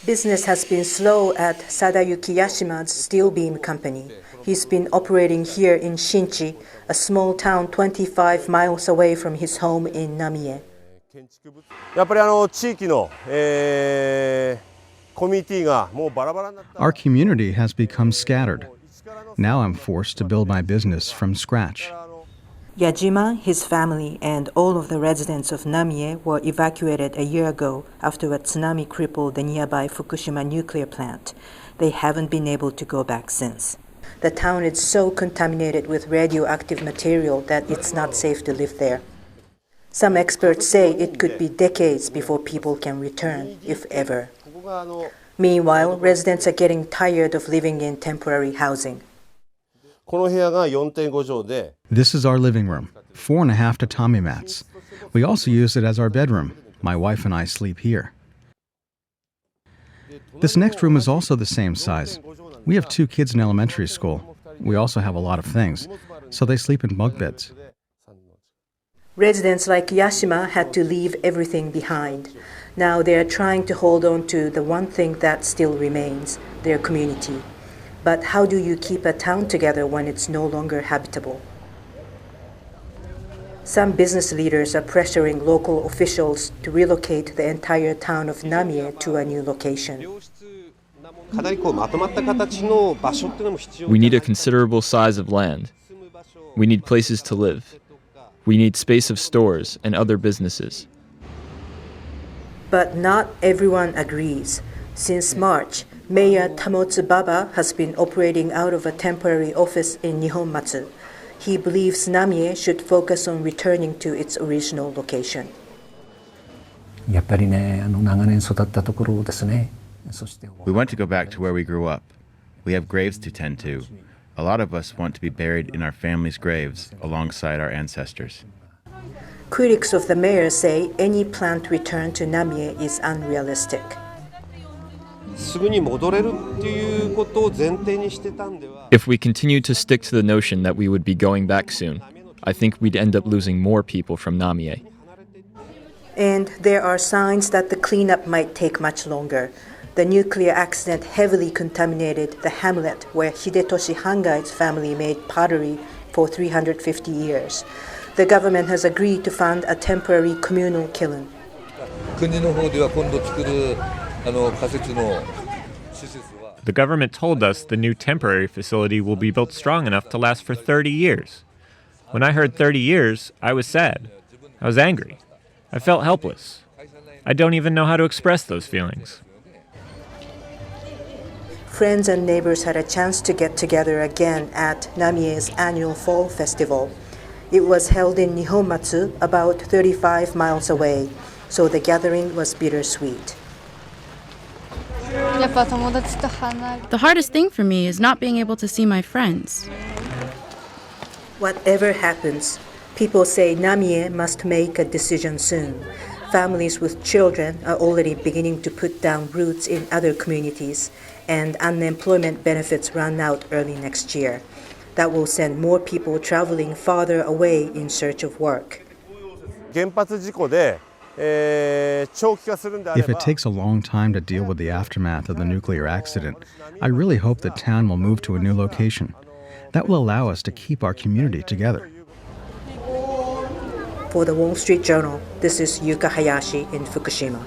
Business has been slow at Sadayuki Yashima's steel beam company. He's been operating here in Shinchi, a small town 25 miles away from his home in Namie. やっぱり地域のコミュニティがもうバラバラになった。 Our community has become scattered. Now I'm forced to build my business from scratch. Yajima, his family, and all of the residents of Namie were evacuated a year ago after a tsunami crippled the nearby Fukushima nuclear plant. They haven't been able to go back since. The town is so contaminated with radioactive material that it's not safe to live there. Some experts say it could be decades before people can return, if ever. Meanwhile, residents are getting tired of living in temporary housing. この部屋が 4.5 畳で This is our living room, 4.5 tatami mats. We also use it as our bedroom. My wife and I sleep here. This next room is also the same size. We have 2 kids in elementary school. We also have a lot of things, so they sleep in bunk beds. Residents like Yashima had to leave everything behind. Now they are trying to hold on to the one thing that still remains, their community. But how do you keep a town together when it's no longer habitable? Some business leaders are pressuring local officials to relocate the entire town of Namie to a new location. We need a considerable size of land. We need places to live. We need space of stores and other businesses. But not everyone agrees. Since March, Mayor Tamotsu Baba has been operating out of a temporary office in Nihonmatsu. He believes Namie should focus on returning to its original location. やっぱりね、長年育ったところですね。 We want to go back to where we grew up. We have graves to tend to. A lot of us want to be buried in our family's graves alongside our ancestors. Critics of the mayor say any planned return to Namie is unrealistic. すぐに戻れるっていうことを前提にしてたんでは If we continued to stick to the notion that we would be going back soon, I think we'd end up losing more people from Namie. And there are signs that the cleanup might take much longer. The nuclear accident heavily contaminated the hamlet where Hidetoshi Hangai's family made pottery for 350 years. The government has agreed to fund a temporary communal kiln. 国の方では今度作る仮設の施設は The government told us the new temporary facility will be built strong enough to last for 30 years. When I heard 30 years, I was sad. I was angry. I felt helpless. I don't even know how to express those feelings. Friends and neighbors had a chance to get together again at Namie's annual fall festival. It was held in Nihonmatsu, about 35 miles away, so the gathering was bittersweet. The hardest thing for me is not being able to see my friends. Whatever happens, people say Namie must make a decision soon. Families with children are already beginning to put down roots in other communities, and unemployment benefits run out early next year. That will send more people traveling farther away in search of work. 原発事故で 長期化するんであれば If it takes a long time to deal with the aftermath of the nuclear accident, I really hope the town will move to a new location. That will allow us to keep our community together. For the Wall Street Journal, this is Yuka Hayashi in Fukushima.